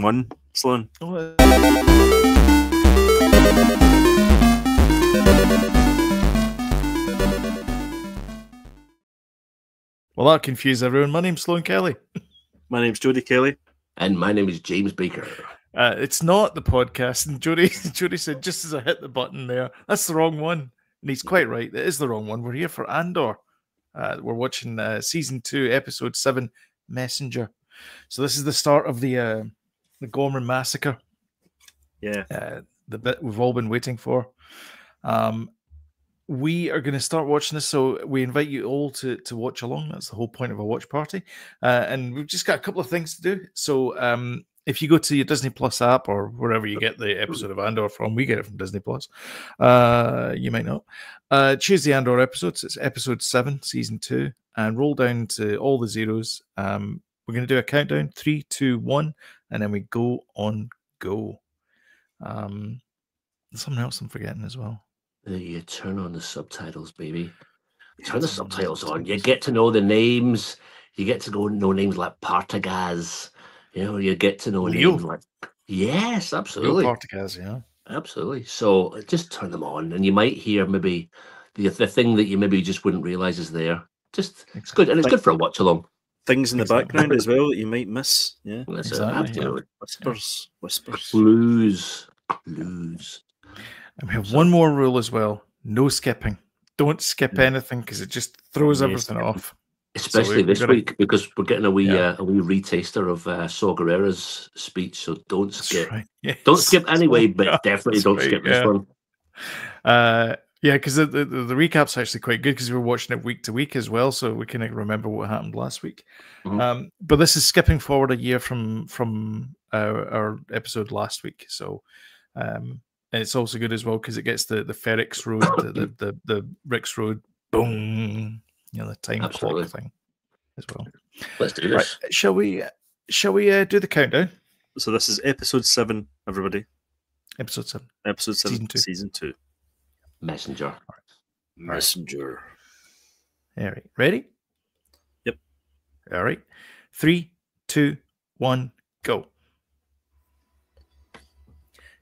one, Sloan. Well, that confused everyone. My name's Sloan Kelly. My name's Jody Kelly. And my name is James Baker. It's not the podcast. And Jody said, just as I hit the button there, that's the wrong one. And he's quite right. It is the wrong one. We're here for Andor. We're watching season 2, episode 7, Messenger. So this is the start of the Ghorman massacre. Yeah. The bit we've all been waiting for. We are going to start watching this, so we invite you all to watch along. That's the whole point of a watch party. And we've just got a couple of things to do. So if you go to your Disney Plus app or wherever you get the episode of Andor from, we get it from Disney Plus. You might not. Choose the Andor episodes. It's episode 7, season 2, and roll down to all the zeros. We're going to do a countdown, 3, 2, 1, and then we go on go. Something else I'm forgetting as well. You turn on the subtitles, baby. Turn the subtitles on. You get to know the names. You get to know names like Partagaz. You know, you get to know names like... Yes, absolutely. Partagaz, yeah. Absolutely. So just turn them on, and you might hear maybe the thing that you maybe just wouldn't realise is there. Just it's good, and it's good for a watch along. Things in the background as well that you might miss. Yeah, absolutely. Yeah. Whispers. Blues. And we have one more rule as well. No skipping. Don't skip anything because it just throws everything off. Especially this week, because we're getting a wee retaster of Saw Gerrera's speech, so don't skip. Right. Yes. Don't skip anyway, but definitely don't skip this one. Yeah, because the recap's actually quite good because we were watching it week to week as well, so we can remember what happened last week. Mm-hmm. But this is skipping forward a year from our episode last week, so and it's also good as well because it gets the Ferrix Road, the Rix Road, boom, the time clock thing as well. Let's do this. Right, shall we do the countdown? So this is episode 7, everybody. Episode 7. Episode 7, season 2. Messenger. Messenger. All right. Ready? Yep. All right. 3, 2, 1, go.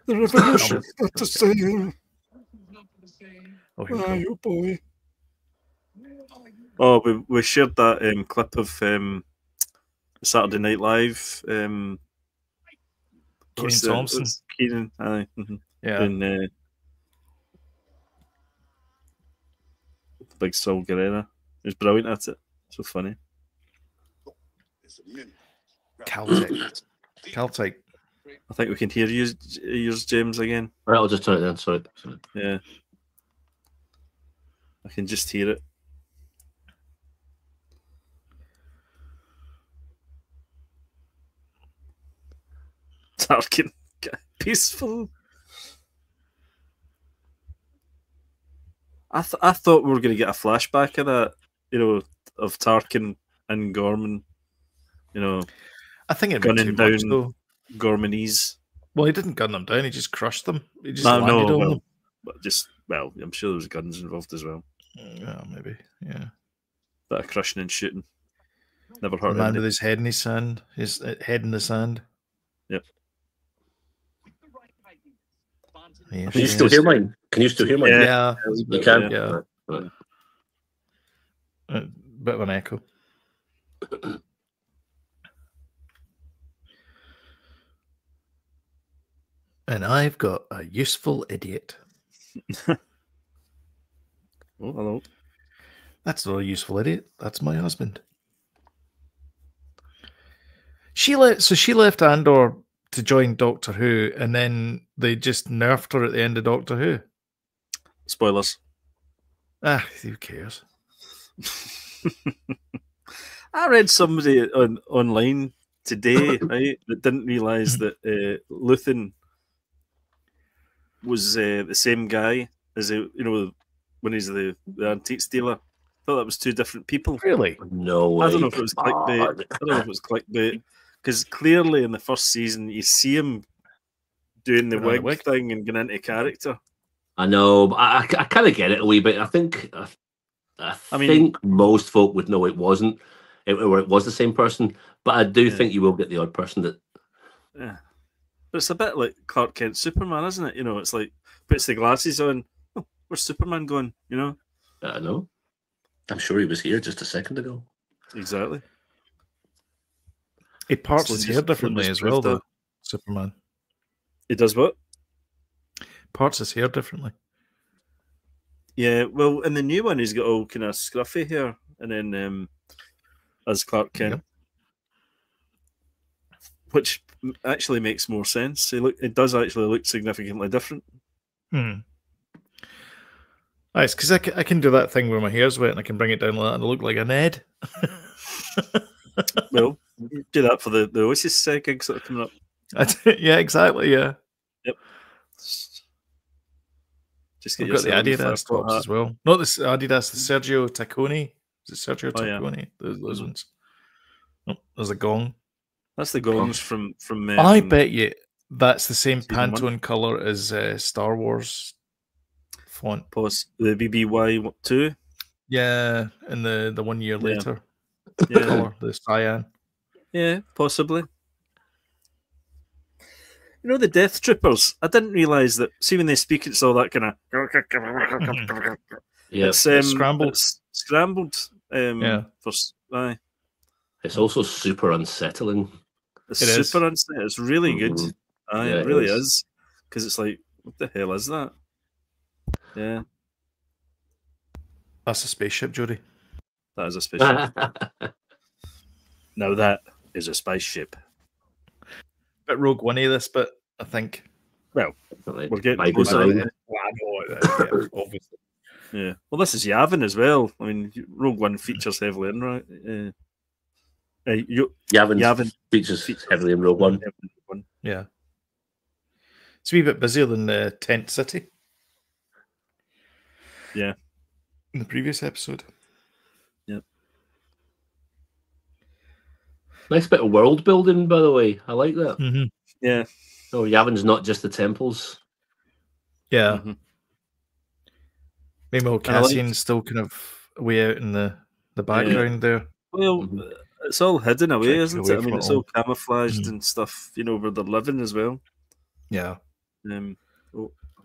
The revolution is not the same. Oh, you boy. Oh, we shared that clip of Saturday Night Live. Kenan Thompson. Kenan, yeah. And Big Saul Guerrera. He was brilliant at it. So funny. Caltech. I think we can hear yours, James, again. All right, I'll just turn it down. Sorry. Yeah. I can just hear it. Tarkin, peaceful. I thought we were going to get a flashback of that, of Tarkin and Ghorman, I think it gunning down though. Ghormanese. Well, he didn't gun them down; he just crushed them. He just landed on them. But I'm sure there was guns involved as well. Yeah, maybe. Yeah, Bit of crushing and shooting. Never hurt. The man with his head in his sand, his head in the sand. Yep. Yeah, Can you still hear mine? Yeah, you can. Yeah. A bit of an echo. And I've got a useful idiot. Oh, hello. That's not a useful idiot. That's my husband. She left Andor to join Doctor Who, and then they just nerfed her at the end of Doctor Who. Spoilers. Who cares? I read somebody online today, right, that didn't realise that Luthen was the same guy as when he's the antiques dealer. I thought that was 2 different people. Really? No way. I don't know if it was clickbait. Because clearly in the first season you see him doing the wig thing and getting into character. I know, but I kind of get it a wee bit. I think think most folk would know it wasn't, or it was the same person. But I do think you will get the odd person that Yeah. But it's a bit like Clark Kent Superman, isn't it? You know, it's like puts the glasses on. Oh, where's Superman going? You know? I know. I'm sure he was here just a second ago. Exactly. He parts his hair differently as well, though. Superman. He does what? Parts his hair differently. Yeah, well, in the new one, he's got all kind of scruffy hair, and then as Clark Kent, which actually makes more sense. It does actually look significantly different. Nice, because I can do that thing where my hair's wet and I can bring it down like that and look like a Ned. Well, do that for the Oasis gigs that are coming up. Yeah, exactly. Yeah. Yep. Just get I've got the Adidas tops as well. Not the Adidas, the Sergio Tacconi. Is it Sergio Tacconi? Yeah. Those ones. Oh, there's a gong. That's the gongs from I bet you that's the same Season Pantone color as Star Wars font. The BBY 2. Yeah, and the 1 year later. Yeah. Color, the cyan. Yeah, possibly. You know, the Death Troopers, I didn't realise that, see when they speak, it's all that kind of... Yeah. It's scrambled. It's scrambled. Aye. It's also super unsettling. It's super unsettling. It's really good. Aye, Yeah, it really is. Because it's like, what the hell is that? Yeah. That's a spaceship, Jody. That is a spaceship. Now that is a spaceship. Bit Rogue One-y this bit, I think. Well, we're getting by closer. design. Obviously. Yeah. Well, this is Yavin as well. I mean, Rogue One features heavily in, right? Yavin features heavily in Rogue One. Yeah. It's a wee bit busier than Tent City. Yeah. In the previous episode. Yep. Nice bit of world building, by the way. I like that. Mm-hmm. Yeah. Oh, Yavin's not just the temples. Yeah. Mm-hmm. Meanwhile, Cassian's still kind of way out in the background there. Well, it's all hidden away, isn't it? I mean, it's all camouflaged Mm-hmm. and stuff, you know, where they're living as well. Yeah. Oh, I'm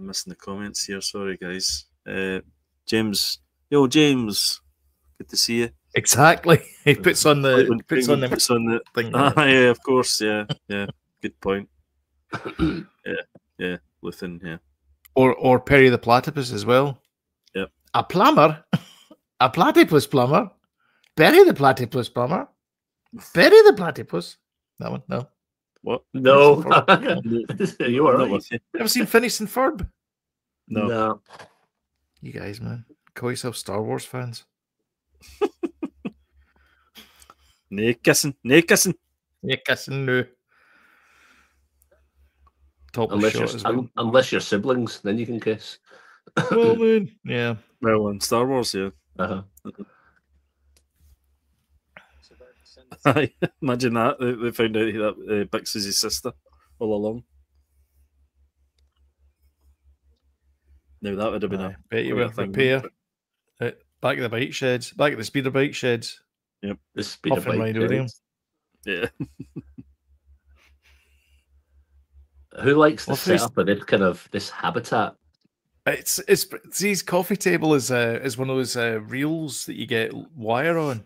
missing the comments here. Sorry, guys. James. Yo, James. Good to see you. Exactly. He puts on the thing. Yeah, of course. Yeah. Good point. Yeah. Luthen. Yeah. Or Perry the Platypus as well. Yep. A plumber, a platypus plumber, Perry the Platypus plumber, Perry the Platypus. That one, no. What? No. You are right. Ever seen Phineas and Ferb? No. You guys, man, call yourself Star Wars fans. No kissing. Yeah, kissing, no. Unless you're siblings, then you can kiss. Well, man. Yeah. Well, in Star Wars, yeah. Uh-huh. Imagine that. They found out that Bix is his sister all along. Now that would have been a bet you were a pair. Back at the bike sheds. Back at the speeder bike sheds. Yep. The speeder bike sheds. Yeah. Who likes the setup of this habitat? It's his coffee table is one of those reels that you get wire on.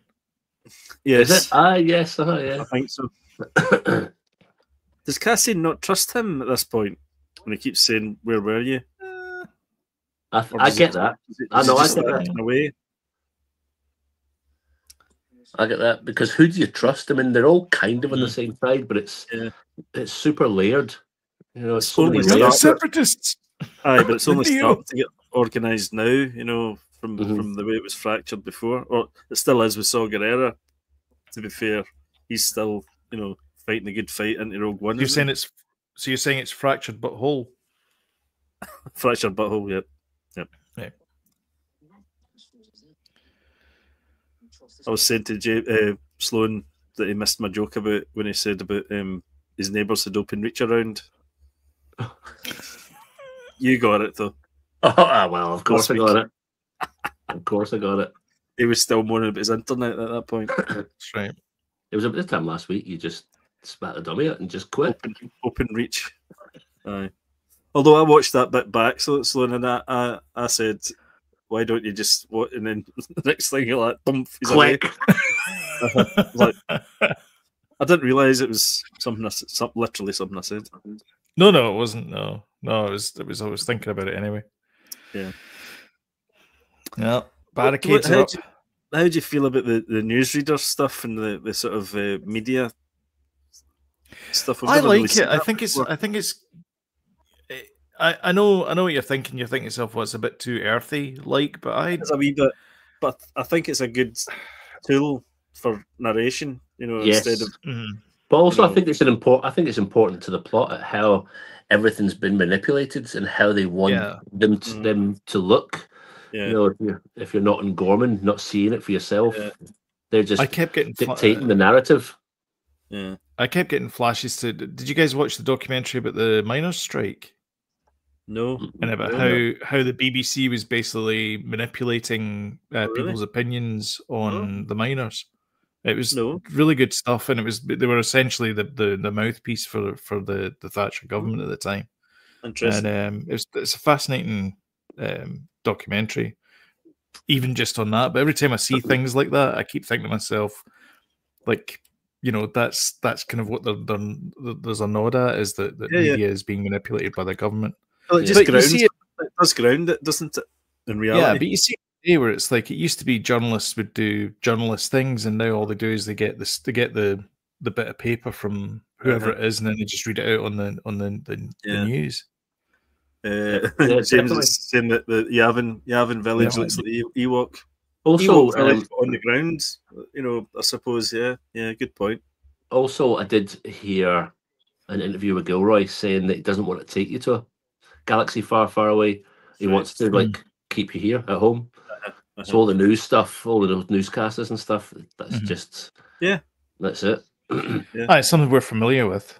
Yes. Is it? Yes. Yeah. I think so. Does Cassian not trust him at this point when he keeps saying, "Where were you?" I get that. I know. I get that. Away. I get that because who do you trust? I mean, they're all kind of on the same side, but it's super layered. You know, it's so many layers. Separatists. Aye, but it's only starting to get organised now. You know, from the way it was fractured before, or it still is with Saw Gerrera. To be fair, he's still fighting a good fight into Rogue One. You're saying it's fractured but whole. Fractured butthole. Yep. Yeah. I was saying to Sloan that he missed my joke about when he said about his neighbours had open reach around. You got it though. Oh, well, of course I got it. Of course I got it. He was still moaning about his internet at that point. That's right. It was about this time last week. You just spat the dummy out and just quit. Open reach. Aye. Although I watched that bit back, so and I said, why don't you just what? And then the next thing you're like, bump, he's away. Like, I didn't realise it was something. Literally something I said. No, it wasn't. No, it was. I was thinking about it anyway. Yeah. Yeah. Barricades up. How do you feel about the newsreader stuff and the sort of media stuff? I like it. I think it's. I know what you're thinking. You're thinking to yourself, well, it's a bit too earthy, it's a wee bit, but I think it's a good tool for narration. Instead of. But also, I think it's important to the plot at how everything's been manipulated and how they want them to look. Yeah. If you're not in Ghorman, not seeing it for yourself, they're just dictating the narrative. Yeah, I kept getting flashes to. Did you guys watch the documentary about the miners' strike? No, and about how the BBC was basically manipulating people's opinions on the miners. It was really good stuff, and they were essentially the mouthpiece for the Thatcher government at the time. Interesting. And it's a fascinating documentary, even just on that. But every time I see things like that, I keep thinking to myself, like, that's kind of what there's a nod at, is that media is being manipulated by the government. Well, it does ground it, doesn't it? In reality, yeah. But you see where it's like, it used to be journalists would do journalist things, and now all they do is they get the bit of paper from whoever it is, and then they just read it out on the news. James is saying that the Yavin village looks like Ewok. Also, on the ground, I suppose. Yeah, good point. Also, I did hear an interview with Gilroy saying that he doesn't want to take you to a galaxy far, far away. He wants to keep you here at home. So all the news stuff, all of those newscasters and stuff, that's just that's it. It's something we're familiar with.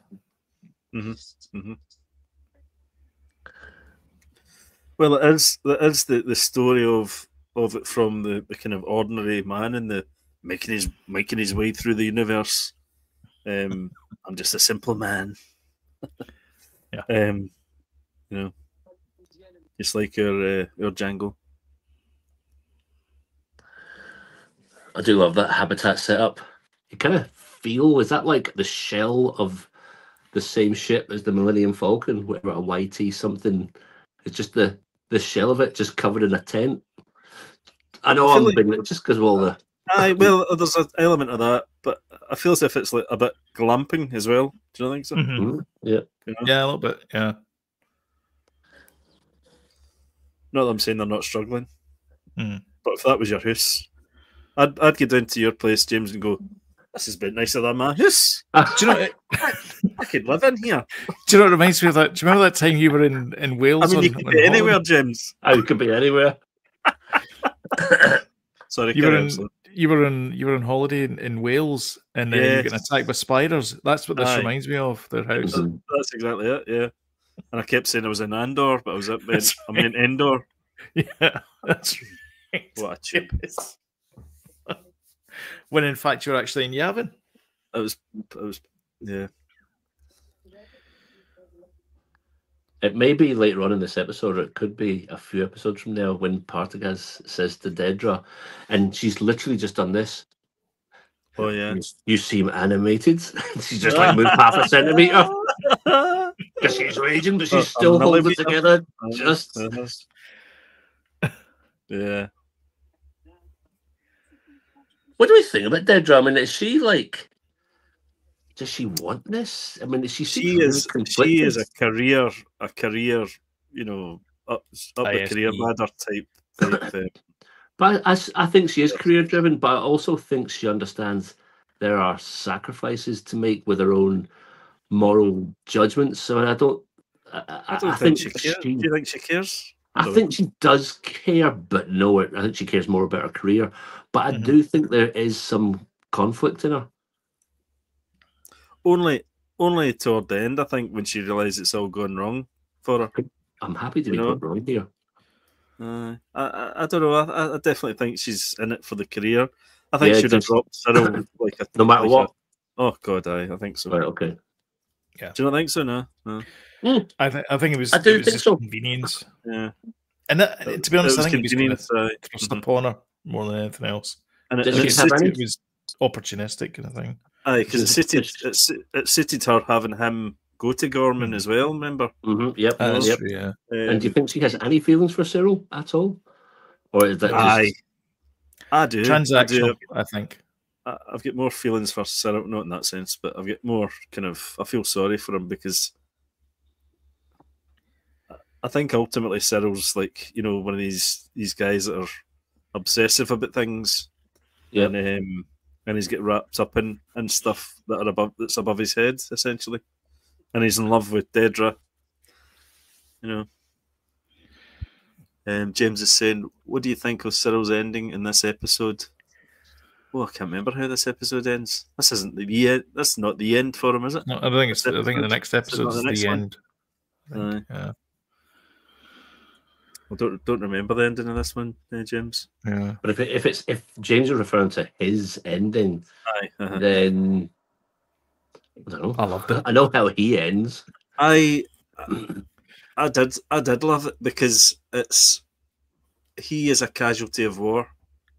Well, it is the story of it from the kind of ordinary man and the making his way through the universe. I'm just a simple man. Just like your Django. I do love that habitat setup. You kind of feel, is that like the shell of the same ship as the Millennium Falcon, whatever, a YT something? It's just the shell of it just covered in a tent. I know I'm being just because of all the. Well, there's an element of that, but I feel as if it's like a bit glamping as well. Do you not think so? Yeah, yeah, a little bit. Yeah. Not that I'm saying they're not struggling, but if that was your house, I'd get down to your place, James, and go, "This is a bit nicer than my house." Do you know? I could live in here. Do you know what reminds me of that? Do you remember that time you were in Wales? I mean, you could be anywhere, James. I could be anywhere. Sorry, you were on holiday in Wales, and then you get attacked by spiders. That's what this reminds me of. Their house. That's exactly it. Yeah. And I kept saying I was in Andor, but I was I'm in Endor. Yeah, that's right. What a chip. When in fact you're actually in Yavin. I was, yeah. It may be later on in this episode, or it could be a few episodes from now, when Partagaz says to Dedra, and she's literally just done this. Oh yeah. You seem animated. She's just like moved half a centimeter. Because she's raging, but she's still holding it together. Just. Yeah. What do we think about Dedra? I mean, is she like? Does she want this? I mean, is she is a career, up the career ladder type thing. But I think she is career driven, but I also think she understands there are sacrifices to make with her own moral judgments. So I don't think she cares. Do you think she cares? I think she does care, but no, I think she cares more about her career. But I do think there is some conflict in her. Only toward the end, I think, when she realised it's all gone wrong for her. I'm happy to be put wrong here. I don't know. I definitely think she's in it for the career. I think she'd have dropped Cyril no matter what. Oh God, I think so. Right, okay. Yeah. Do you not think so? No. I think it was. I do it was think just so. convenience. Yeah. And that, to be honest, I think it was kind of convenient. thrust upon her more than anything else. And Did it she have any? It was opportunistic kind of thing. Aye, because it suited her having him go to Ghorman as well. Remember? Yep. That's Yep. true, yeah. And do you think she has any feelings for Cyril at all, or is that just? I do. Transactional, I think. I've got more feelings for Cyril, not in that sense, but I've got more kind of. I feel sorry for him because I think ultimately Cyril's like, you know, one of these guys that are obsessive about things, and he's get wrapped up in stuff that's above his head essentially, and he's in love with Dedra, you know. James is saying, what do you think of Cyril's ending in this episode? Oh, I can't remember how this episode ends. This isn't the end. That's not the end for him, is it? No, I don't think it's. I think the next episode is the end. Yeah. I don't remember the ending of this one, James. Yeah. But if James is referring to his ending, then I don't know. I loved it. I know how he ends. I did love it because he is a casualty of war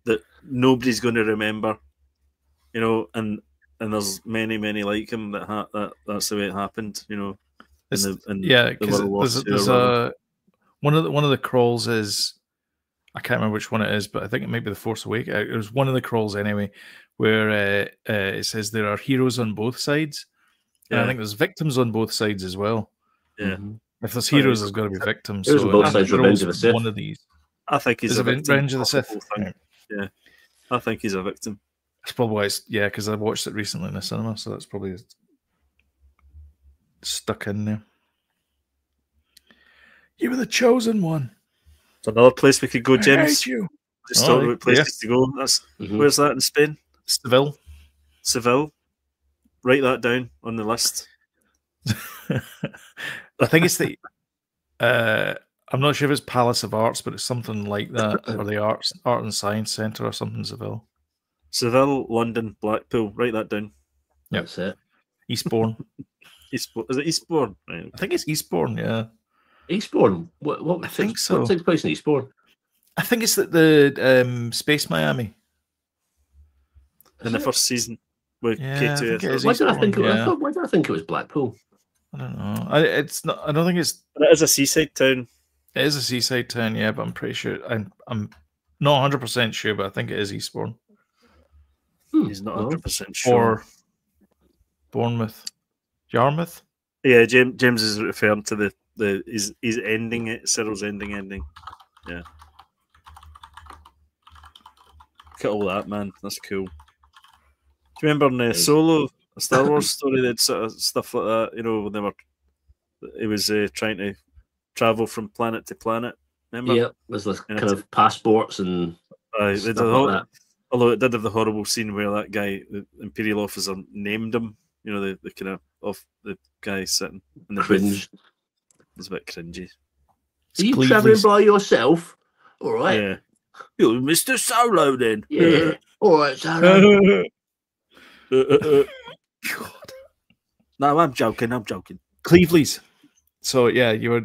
that nobody's going to remember, you know, and there's many like him that's the way it happened, you know. Because there's one of the crawls is, I can't remember which one it is, but I think it might be the Force Awakens. It was one of the crawls anyway, where it says there are heroes on both sides, and I think there's victims on both sides as well. Yeah. If there's heroes, there's got to be victims. Heroes on both sides. Revenge of the Sith. One of these. I think he's a victim. Revenge of the Sith. Yeah, I think he's a victim. That's probably why because I watched it recently in the cinema, so that's probably stuck in there. You were the chosen one. It's another place we could go, James. I hate you. Just talk about places to go. That's where's that in Spain? Seville. Write that down on the list. I think it's the. I'm not sure if it's Palace of Arts, but it's something like that, or the Art and Science Centre, or something. Seville, London, Blackpool. Write that down. Yep. That's it. Eastbourne. Is it Eastbourne? Right. I think it's Eastbourne. Yeah. Eastbourne. What I think so. What takes place in Eastbourne? I think it's the Space Miami. In the first season. With K2. Why did I think it was Blackpool? I don't know. It's not. I don't think it's. But it is a seaside town. It is a seaside town, yeah, but I'm pretty sure. I'm not 100% sure, but I think it is Eastbourne. He's not 100% sure. Or Bournemouth, Yarmouth. Yeah, James is referring to he's ending it. Cyril's ending. Yeah. Look at all that, man. That's cool. Do you remember in Solo, a Star Wars story, they had sort of stuff like that, you know, when he was trying to travel from planet to planet, remember? Yeah, there's this kind of passports and stuff like that. Although it did have the horrible scene where that guy, the Imperial officer, named him, you know, the kind of the guy sitting in the cringe. It's a bit cringy. Are you travelling by yourself? All right. Yeah. You're Mr. Solo then. Yeah. All right, Solo. God. No, I'm joking. Cleveley's. So yeah, you were.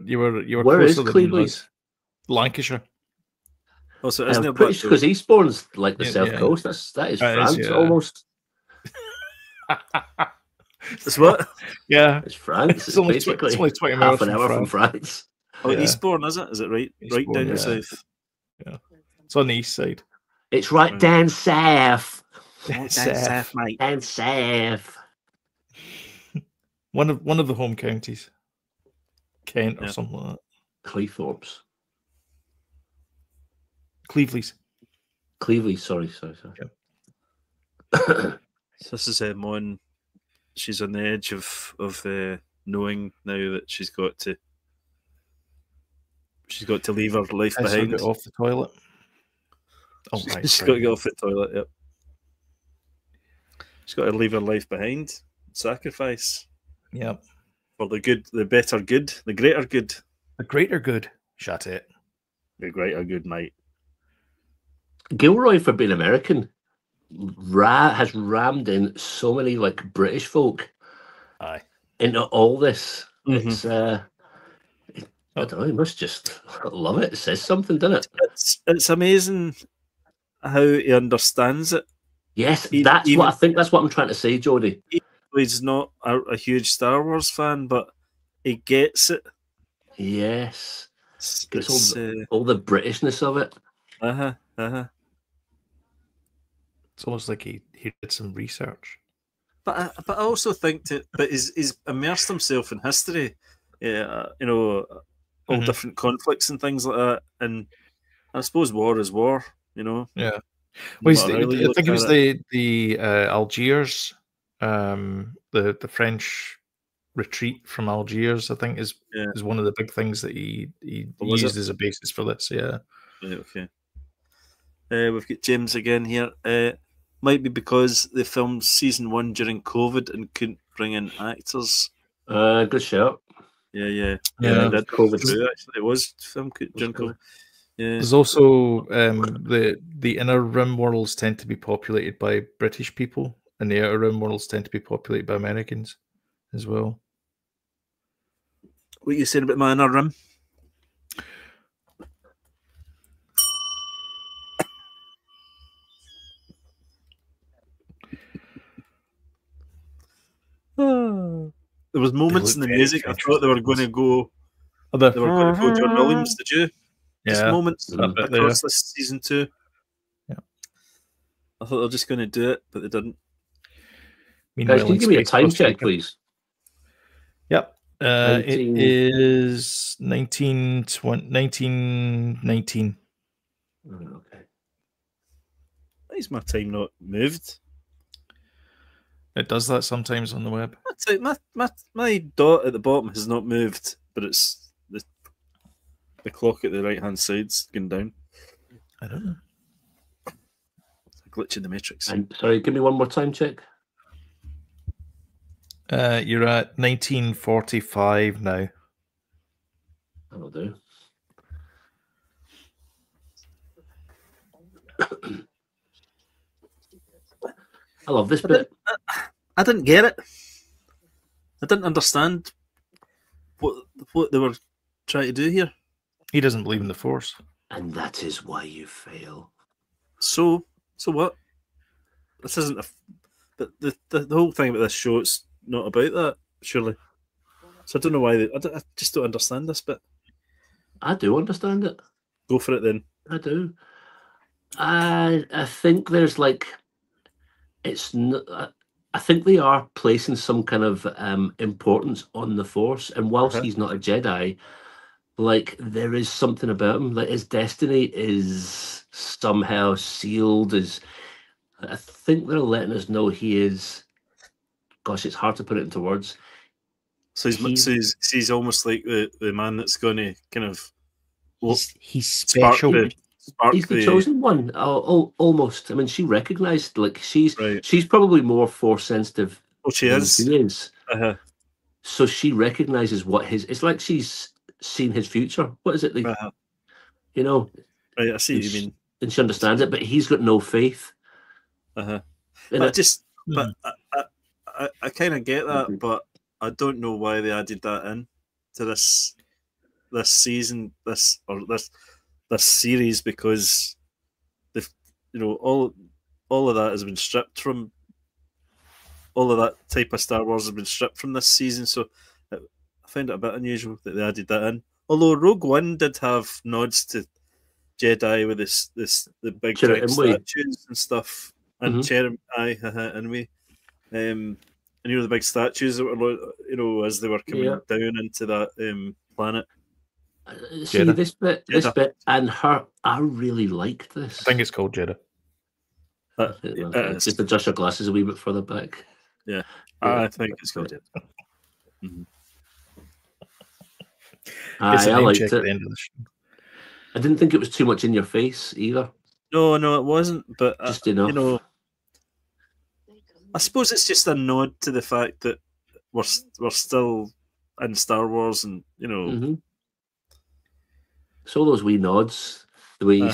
Where is Cleveley's? Lancashire. Oh, so isn't it British? Because Eastbourne's like the south coast. That is France almost. It's what? Yeah, it's France. It's only basically 20 half an hour from France. Oh, yeah. Eastbourne, is it? Is it right down the south? Yeah, it's on the east side. It's right down south. Down south, mate. Down south. One of the home counties, Kent or something like that. Cleethorpes. Cleveley's. Sorry. So this is Mon. She's on the edge of knowing now that she's got to leave her life behind. Get off the toilet. Oh, right, she's got to get off the toilet. Yep. She's got to leave her life behind. Sacrifice. Yep. For the good, the better good, the greater good. The greater good. Shut it. The greater good, mate. Gilroy for being American. has rammed in so many like British folk Aye. into all this. Mhm. It's I don't know. You must just love it. It says something, doesn't it? It's amazing how he understands it. Yes, He- that's even- what I think. That's what I'm trying to say, Jody. He's not a huge Star Wars fan, but he gets it. Yes, gets It's, all the Britishness of it. It's almost like he did some research. But I also think but he's immersed himself in history. Yeah, you know, all Mhm. different conflicts and things like that. And I suppose war is war. You know. Yeah. No Well, matter how you I look think it was at it. the Algiers, the French retreat from Algiers. I think is one of the big things that he Was used it? as a basis for this. Yeah. Right, okay. We've got James again here. Might be because they filmed season 1 during COVID and couldn't bring in actors. Good shout. Yeah. Yeah, They did COVID. true, actually. It was filmed during COVID. Yeah. There's also the inner rim worlds tend to be populated by British people, and the outer rim worlds tend to be populated by Americans as well. What are you saying about my inner rim? There was moments in the look very music I thought they were going to go. Other- They were going to go John Williams. Did you? Just Yeah, moments that bit across this season 2. Yeah. I thought they were just going to do it, but they didn't. Meanwhile, Guys, can you in give me a space, time Costa check, Rica- please? Yep. 19 It is 1919. Okay. Why is my time not moved? It does that sometimes on the web. My dot at the bottom has not moved, but it's the clock at the right hand side's going down. I don't know. It's a glitch in the matrix. And sorry, give me one more time check. You're at 1945 now. That'll do. I love this bit. I didn't get it. I didn't understand what they were trying to do here. He doesn't believe in the Force. And that is why you fail. So what? This isn't the whole thing about this show. It's not about that, surely. So I don't know why. I just don't understand this bit. I do understand it. Go for it then. I do. I think there's like it's. I think they are placing some kind of importance on the Force, and whilst he's not a Jedi, like there is something about him. Like his destiny is somehow sealed. I think they're letting us know he is. Gosh, it's hard to put it into words. So he's almost like the man that's going to kind of He's special. He's the chosen one. Almost. I mean, she recognized like she's probably more Force sensitive. Oh, she is. She is. Uh-huh. So she recognizes what his. It's like she's seen his future. What is it? Like, you know. Right. I see what you mean. And she understands it, but he's got no faith. But I kind of get that, but I don't know why they added that in to this season, this series, because all of that has been stripped from. All of that type of Star Wars has been stripped from this season, so I find it a bit unusual that they added that in. Although Rogue One did have nods to Jedi with the big statues and stuff, and Cherem, and we, and the big statues that were, as they were coming down into that planet. See this bit, and her. I really liked this. I think it's called Jeddah. Just adjust your glasses a wee bit further back. Yeah, I think it's called Jeddah. I liked it. At the end of the show. I didn't think it was too much in your face either. No, it wasn't. But just enough. I suppose it's just a nod to the fact that we're still in Star Wars, and So all those wee nods, the wee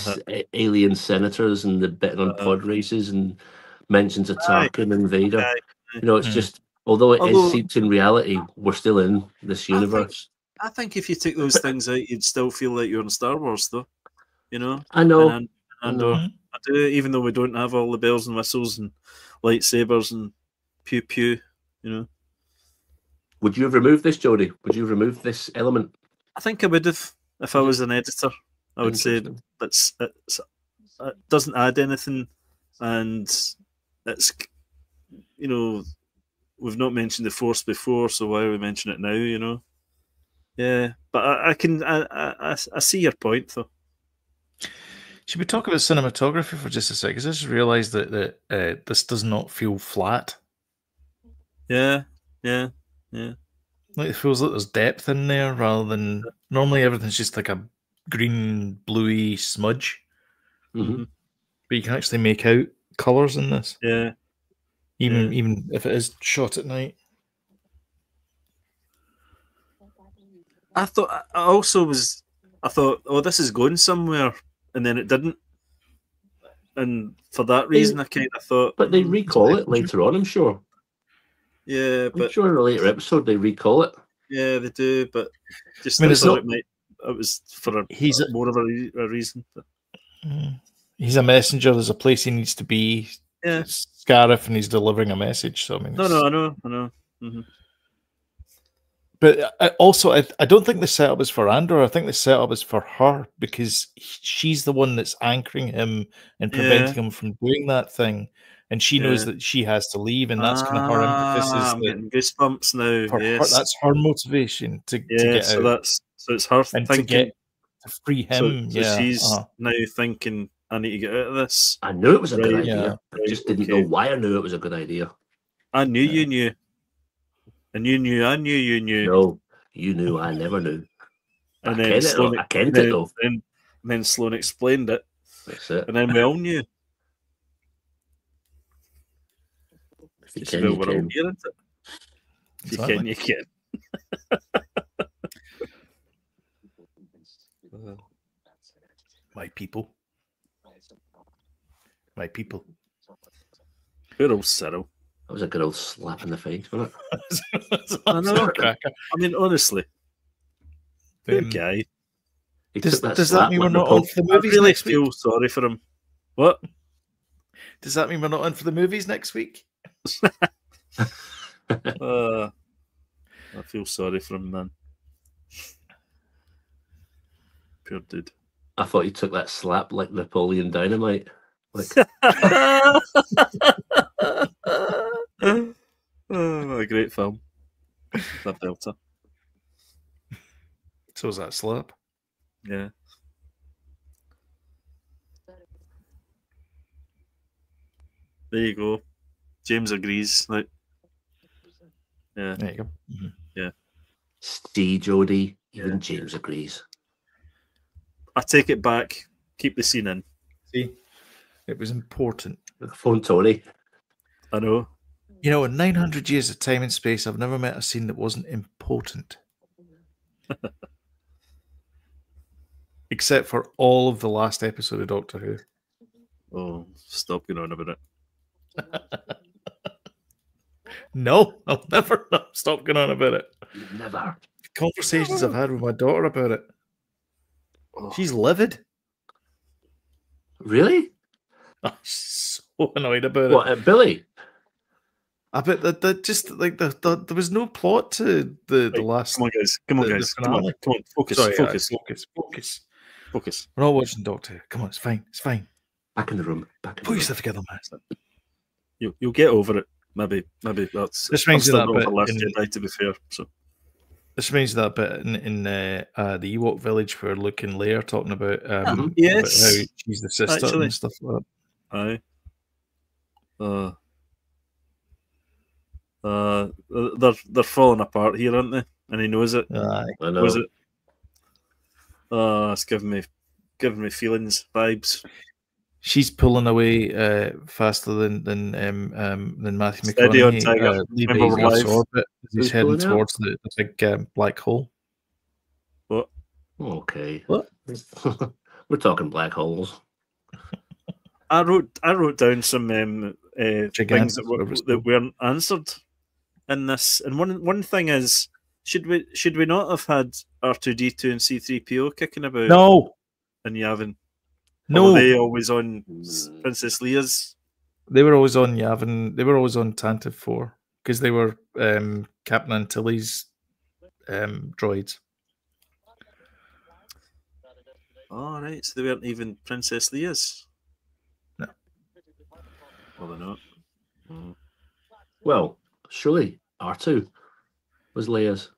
alien senators and the betting on pod races, and mentions of Tarkin and Vader. You know, it's just, although it Although- is seeped in reality, we're still in this universe. I think if you take those things out, you'd still feel like you're in Star Wars, though. You know, I know. And I know. I do, even though we don't have all the bells and whistles and lightsabers and pew pew. You know, Would you have removed this, Jodie? Would you have removed this element? I think I would have if I was an editor. I would say it doesn't add anything, and it's, you know, we've not mentioned the Force before, so why we mention it now? You know, yeah. But I see your point though. Should we talk about cinematography for just a sec? Because I just realised that this does not feel flat. Yeah. Like it feels like there's depth in there rather than normally everything's just like a green, bluey smudge. Mm-hmm. But you can actually make out colours in this. Yeah. Even if it is shot at night. I thought, oh, this is going somewhere, and then it didn't. And for that reason, I kind of thought. But they recall it later on, I'm sure. Yeah, but I'm sure in a later episode they recall it. Yeah, they do, but just I mean, I it's thought not- it was for He's a- more of a reason. But, He's a messenger. There's a place he needs to be. yeah. Scarif, and he's delivering a message. So I mean, No, it's- I know. Mm-hmm. But I don't think the setup is for Andor. I think the setup is for her because she's the one that's anchoring him and preventing him from doing that thing, and she knows that she has to leave, and that's kind of her impetus. Is I'm that getting goosebumps now. for her, Yes, that's her motivation to yeah. get So out it's her and thinking. to free him. So she's now thinking, I need to get out of this. I knew it was a good Right, idea. yeah. I just didn't know why I knew it was a good idea. I knew you knew, and you knew I knew you knew. No, you knew I never knew. And I then kent it, Sloane, though. I kent it, though. Then Sloane explained it, That's it. and then we all knew. If you It's can, about you we're all can. here, isn't it? If you Exactly. can, you can. My people. My people. Poor old Cyril. That was a good old slap in the face, wasn't it? I know. Cracker. I mean, honestly, poor Um, guy. He Does took that slap mean we're like the not on Pope. for the I movies really next week? feel sorry for him. What? Does that mean we're not on for the movies next week? I feel sorry for him, man. Poor dude. I thought he took that slap like Napoleon Dynamite. Like, Oh, a great film. That Delta. So is that slap? Yeah. There you go. James agrees. Like, yeah. There you go. see, Jodie, even Yeah. James agrees. I take it back. Keep the scene in. See, it was important. Phone Tony. I know. You know, in 900 years of time and space, I've never met a scene that wasn't important. Except for all of the last episode of Doctor Who. Oh, stop going on about it. No, I'll never stop going on about it. Never. Conversations I've had with my daughter about it. Oh. She's livid. Really? Oh, she's so annoyed about What, it. Billy? I bet that just like there was no plot to the Right, last. Come on, guys. Come on, the guys. Come on. finale. Come on. Focus. Sorry, focus. focus. Focus. We're not watching Doctor Who. Come on, it's fine. It's fine. Back in the room. Back in the Put room. yourself together, man. You'll get over it. Maybe that's. This reminds I've me still of got that over Last bit in- Jedi, to be fair. So This reminds me of that bit in the Ewok village where Luke and Leia are talking about yes. about how she's the sister Actually. and stuff like that. aye. They're falling apart here, aren't they? And he knows it. Aye. I know. Was it? It's giving me feelings, vibes. She's pulling away faster than Matthew Steady on, McConaughey. Tiger. Leaving Remember we're his live. orbit as he's Who's heading pulling out? towards the big black hole. What? Okay. What? We're talking black holes. I wrote down some things that weren't answered in this. And one thing is, should we not have had R2D2 and C3PO kicking about? No. In Yavin? No. Or were they always on Princess Leia's? They were always on Yavin. They were always on Tantive 4 because they were Captain Antilles droids. All right, so they weren't even Princess Leia's. No. Well, they're not. Well, surely R2 was Leia's.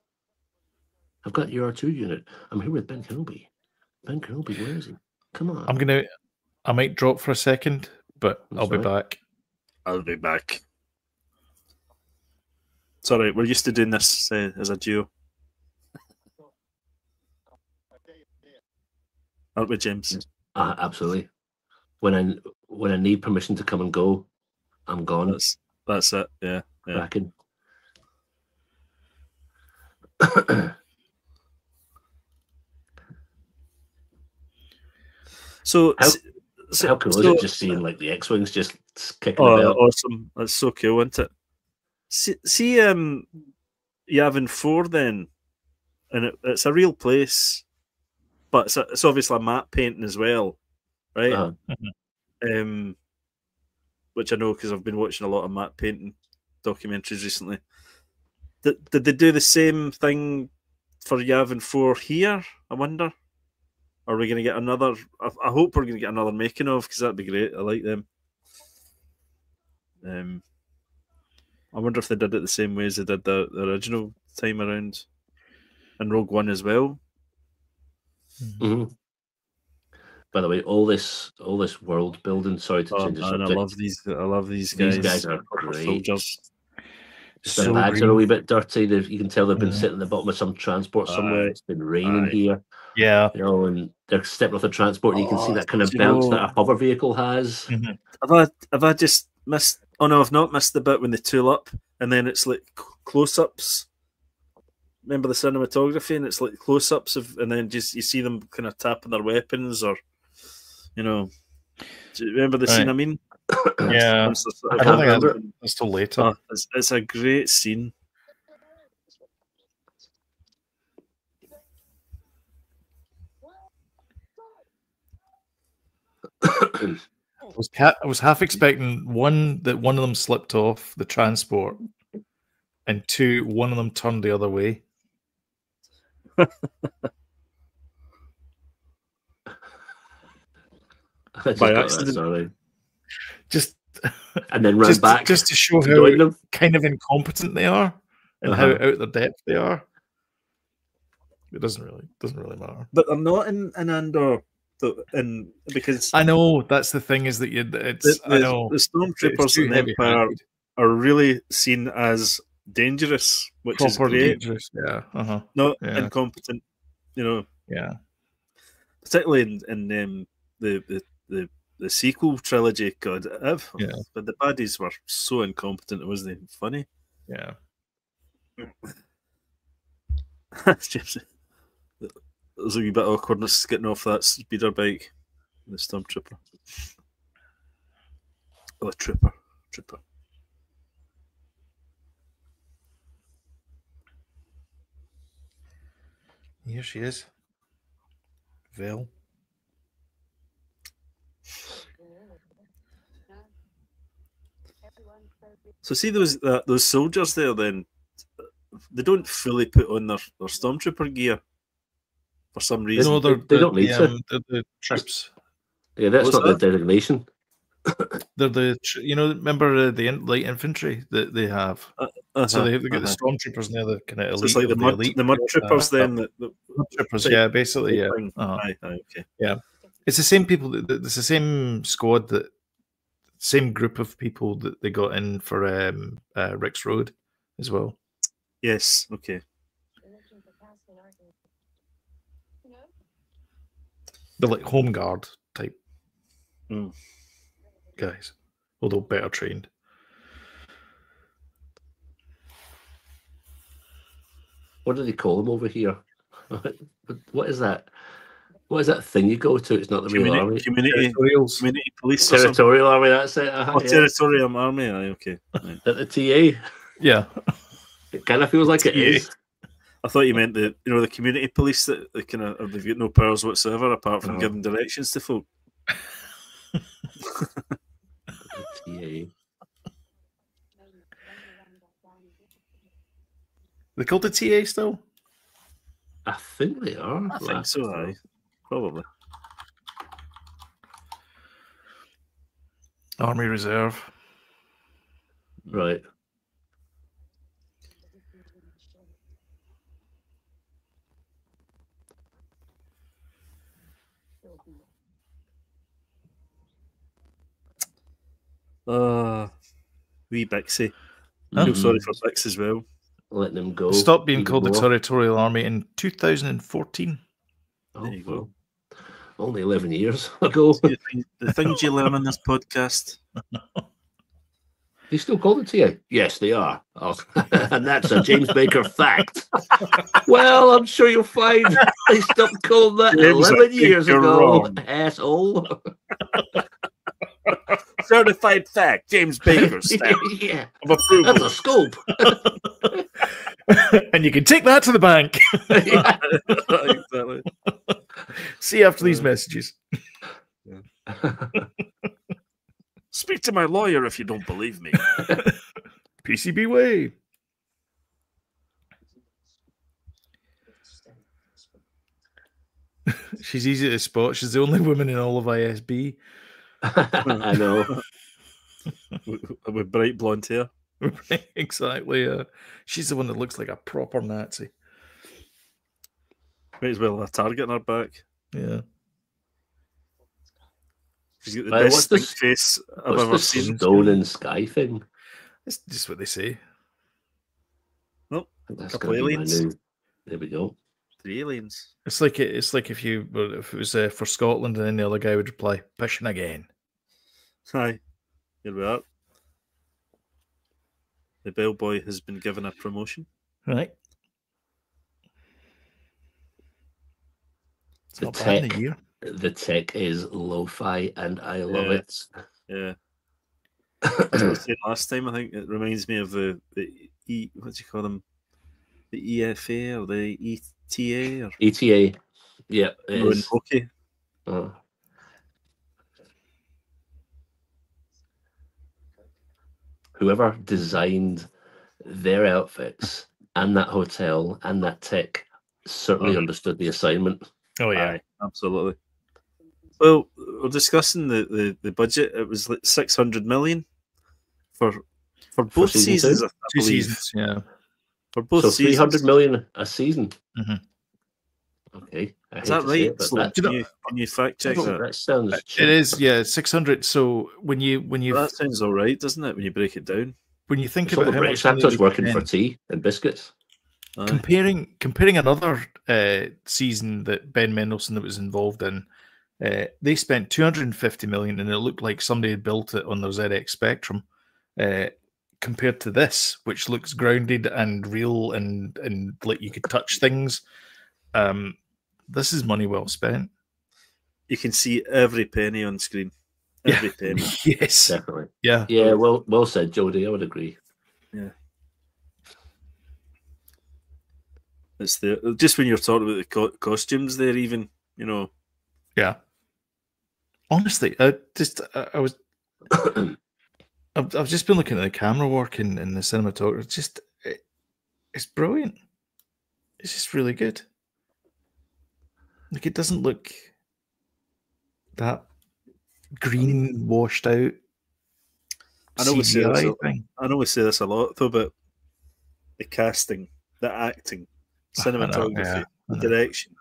I've got your R2 unit. I'm here with Ben Kenobi. Ben Kenobi, where is he? Come on. I might drop for a second, but I'll be back. I'll be back. It's all right. We're used to doing this as a duo. Aren't we, James? Absolutely. When I need permission to come and go, I'm gone. That's it. Yeah. Cracking. So how cool is it just seeing like the X-wings just kicking about? Awesome! That's so cool, isn't it? See, Yavin 4 then, and it's a real place, but it's obviously a map painting as well, right? Which I know because I've been watching a lot of map painting documentaries recently. Did they do the same thing for Yavin 4 here? I wonder. Are we going to get another? I hope we're going to get another making of, because that'd be great. I like them. I wonder if they did it the same way as they did the original time around, and Rogue One as well. Mm-hmm. By the way, all this world building. Sorry to change the subject. I love these guys. These guys are great. Soldiers. The bags are a wee bit dirty. You can tell they've been sitting at the bottom of some transport somewhere. It's been raining here. Yeah, and they're stepping off the transport, and you can see that kind of bounce that a hover vehicle has. Have I just missed? Oh no, I've not missed the bit when they tool up, and then it's like close-ups. Remember the cinematography, and it's like close-ups and then just you see them kind of tapping their weapons, or do you remember the scene? I mean, yeah, I don't think that's till later. It's a great scene. I was half expecting that one of them slipped off the transport, and two, one of them turned the other way. By accident. Just and then run back. Just to show how kind of incompetent they are and how out of their depth they are. It doesn't really matter. But they're not in Andor. Because I know that's the thing, is that the stormtroopers in the Empire are really seen as dangerous, which is great. Dangerous, yeah, not incompetent, Yeah, particularly in the sequel trilogy. God, but the baddies were so incompetent. It wasn't funny. Yeah. There's a wee bit of awkwardness getting off that speeder bike. The stormtrooper. Oh, trooper. Here she is. Vel. So see those soldiers there. Then they don't fully put on their stormtrooper gear. For some reason, they don't need to. They're the troops. Yeah, that's not the designation. They're remember the light infantry that they have. So they've got the stormtroopers and they're the kind of elite. So it's like the mud troopers then. The troopers, yeah, basically, yeah. Okay. Yeah, it's the same people. It's the same squad, same group of people that they got in for Rick's Road as well. Yes. Okay. They're like home guard type guys, although better trained. What do they call them over here? What is that? What is that thing you go to? It's not the real army. Community police. Territorial army, that's it. Territorial army, okay. Right. At the TA. Yeah. It kind of feels like it is. I thought you meant the community police that they kind of they've got no powers whatsoever apart from giving directions to folk. TA. They called the TA still? I think they are. I think so, aye. Probably. Army Reserve. Right. Wee Bixie. I feel sorry for Bix as well. Letting them go. Stopped being called the Territorial Army in 2014. There you go. Only 11 years ago. The things you learn on this podcast. They still call it TA? Yes, they are. Oh, and that's a James Baker fact. Well, I'm sure you'll find they stopped calling that James, 11 years ago, wrong. asshole. Certified fact, James Baker stamp Yeah, of approval. that's a scope. And you can take that to the bank. Exactly. See you after these messages. Speak to my lawyer if you don't believe me. PCB way. She's easy to spot. She's the only woman in all of ISB. I know. With bright blonde hair. Exactly. She's the one that looks like a proper Nazi. Might as well have a target on her back. Yeah. She's got the best stink face I've ever seen. Stone and sky thing. It's just what they say. Nope. That's Couple aliens. There we go. 3 aliens. It's like if it was for Scotland, and then the other guy would reply, "Pushing again." Hi. Here we are. The bellboy has been given a promotion. Right. It's not bad in a year. The tech is lo-fi, and I love it. Yeah. As I was saying last time, I think it reminds me of the what do you call them? The EFA or the ETA? Or... ETA. Yeah, it is. Okay. Whoever designed their outfits and that hotel and that tech certainly understood the assignment. Oh, yeah. Aye, absolutely. Well, we're discussing the budget. It was like 600 million for both seasons. 2 seasons, yeah. For both so seasons. 300 million a season. Mm-hmm. Okay. Is that right? Can you fact check that? That sounds cheap. It is, yeah, 600. So when you that sounds all right, doesn't it? When you break it down. When you think It's about all the how British much money actors they working spend, for tea and biscuits. comparing another season that Ben Mendelsohn that was involved in, they spent 250 million, and it looked like somebody had built it on their ZX Spectrum. Compared to this, which looks grounded and real and like you could touch things, this is money well spent. You can see every penny on screen. Every penny. Yes, Definitely. Yeah. Yeah. Well said, Jodie. I would agree. Yeah. It's there. Just when you're talking about the costumes, there, even Yeah. Honestly, I've just been looking at the camera work in the cinematography. It's brilliant. It's just really good. Like, it doesn't look that green washed out. I know we say this a lot, though, but the casting, the acting, cinematography, the direction,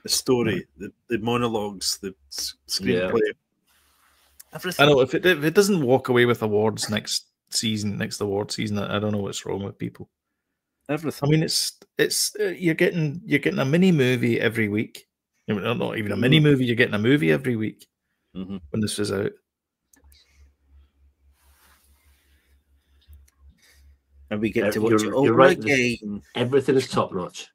the story, the monologues, the screenplay. Everything. I know if it doesn't walk away with awards next award season, I don't know what's wrong with people. Everything. I mean, it's you're getting a mini movie every week. Not even a mini movie. You're getting a movie every week when this was out. And we get to watch it all again. Everything is top notch.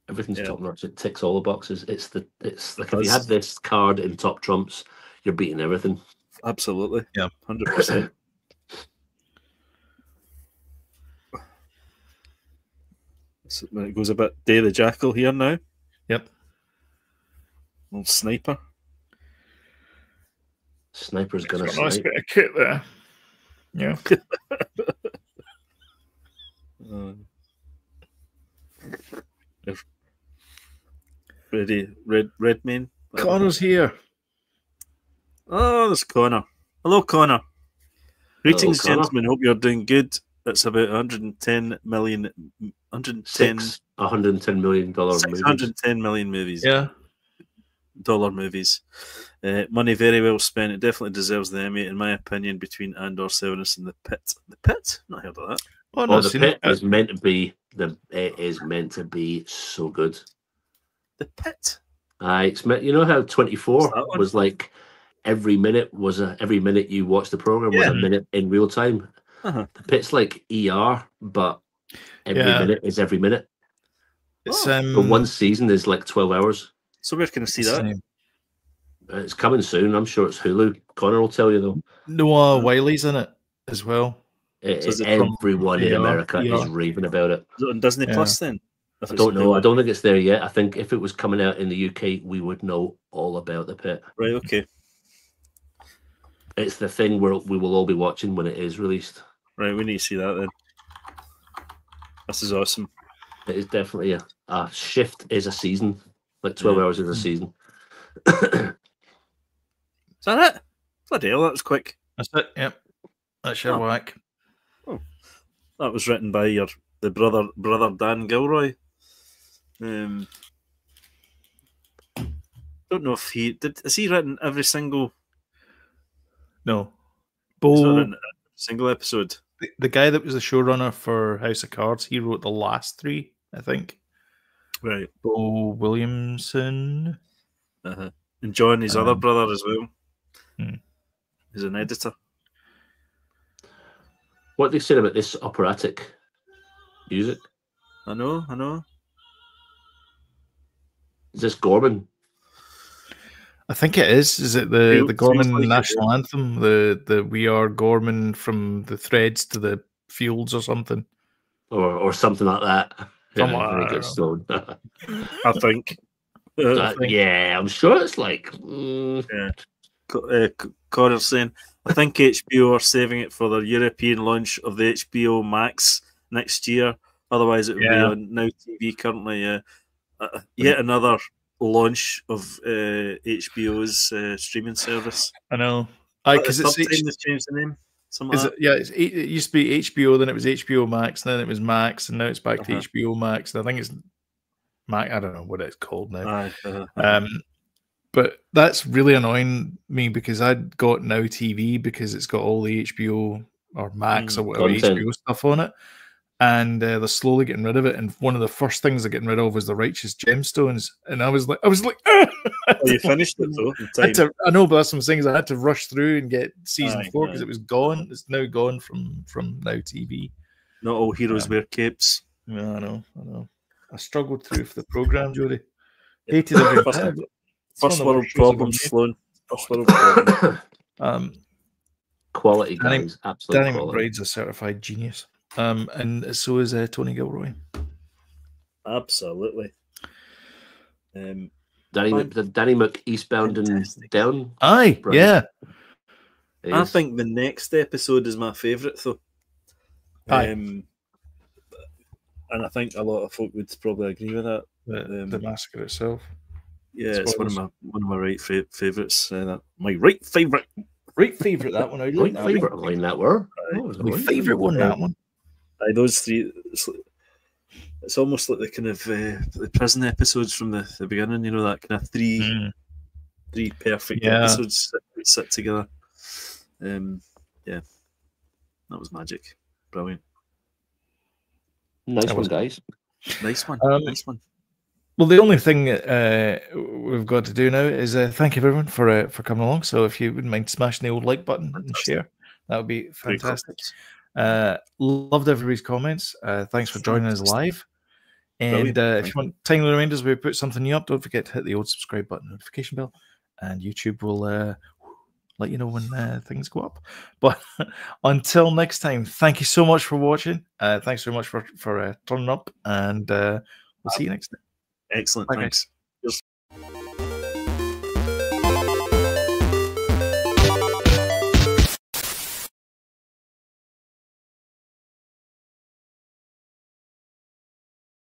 Everything's top notch. It ticks all the boxes. It's like if you had this card in Top Trumps, you're beating everything. Absolutely. Yeah. 100%. So it goes a bit Day the Jackal here now. Yep. Little sniper. Sniper's gonna Got a nice snipe. bit of kit there. Yeah. Ready, Redmayne. Connor's here. Oh, there's Connor. Hello, Connor. Greetings, Connor. gentlemen. Hope you're doing good. It's about 110 million. 110 $110 million movies. 610 million movies. Yeah. Dollar movies. Money very well spent. It definitely deserves the Emmy, in my opinion, between Andor, Severus, and The Pit. The Pit? Not heard of that. Oh, no, The Pit is meant to be it is meant to be so good. The Pit? You know how 24 What's that one? was like every minute you watch the program was a minute in real time. Uh-huh. The Pit's like ER, but every minute is every minute. It's The one season is like 12 hours. So where can I see that? It's coming soon. I'm sure it's Hulu. Connor will tell you though. Noah Wiley's in it as well. Everyone in America is raving about it. Is it on Disney Plus then? I don't know. I don't think it's there yet. I think if it was coming out in the UK, we would know all about The Pit. Right, okay. It's the thing where we will all be watching when it is released. Right, we need to see that then. This is awesome. It is definitely a shift is a season. Like 12 hours is a season. Is that it? Bloody hell, that was quick. That's it, yep. That's your whack. Oh. That was written by the brother Dan Gilroy. Don't know if has he written every single No. Single episode? The guy that was the showrunner for House of Cards, he wrote the last 3, I think. Right. Bo Williamson. Uh-huh. And John, his other brother as well. He's an editor. What do you say about this operatic music? I know. Is this Ghorman? I think it is. Is it the Ghorman like national anthem? The We Are Ghorman from the threads to the fields or something? Or something like that. Somewhere. I think. Yeah, I'm sure it's like... Connor saying, I think HBO are saving it for their European launch of the HBO Max next year. Otherwise, it would be on Now TV currently. Yet another launch of HBO's streaming service. I know. Because it's they've changed the name. It used to be HBO, then it was HBO Max, then it was Max, and now it's back to HBO Max. And I think it's Max. I don't know what it's called now. But that's really annoying me because I'd got Now TV because it's got all the HBO or Max or whatever HBO stuff on it. And they're slowly getting rid of it. And one of the first things they're getting rid of was the Righteous Gemstones. And I was like, you finished it though. I know, but that's some things I had to rush through and get season 4 because it was gone. It's now gone from Now TV. Not all heroes wear capes. Yeah, I know. I struggled through for the program, Jody. Hated every time. First world problems, Sloan. First world problems. Quality guys, absolute Danny quality. McBride's a certified genius. And so is Tony Gilroy. Absolutely. Danny Mc Eastbound and Down. Aye, yeah. I think the next episode is my favourite, though. And I think a lot of folk would probably agree with that. The massacre itself. Yeah, it's one of my right favourites. My right favourite. Right favourite, that one. Right favourite line that were. My favourite one, that one. Those three. It's almost like the kind of the prison episodes from the beginning. You know, that kind of three perfect episodes that sit together. That was magic. Brilliant. Nice one, guys. Nice one. Nice one. Well, the only thing we've got to do now is thank you everyone for coming along. So if you wouldn't mind smashing the old like button and share, that would be fantastic. Loved everybody's comments. Thanks for joining us live. And if you want timely reminders, we put something new up, don't forget to hit the old subscribe button, notification bell, and YouTube will let you know when things go up. But until next time, thank you so much for watching. Thanks very much for turning up, and we'll see you next time. Excellent. Bye, thanks. guys.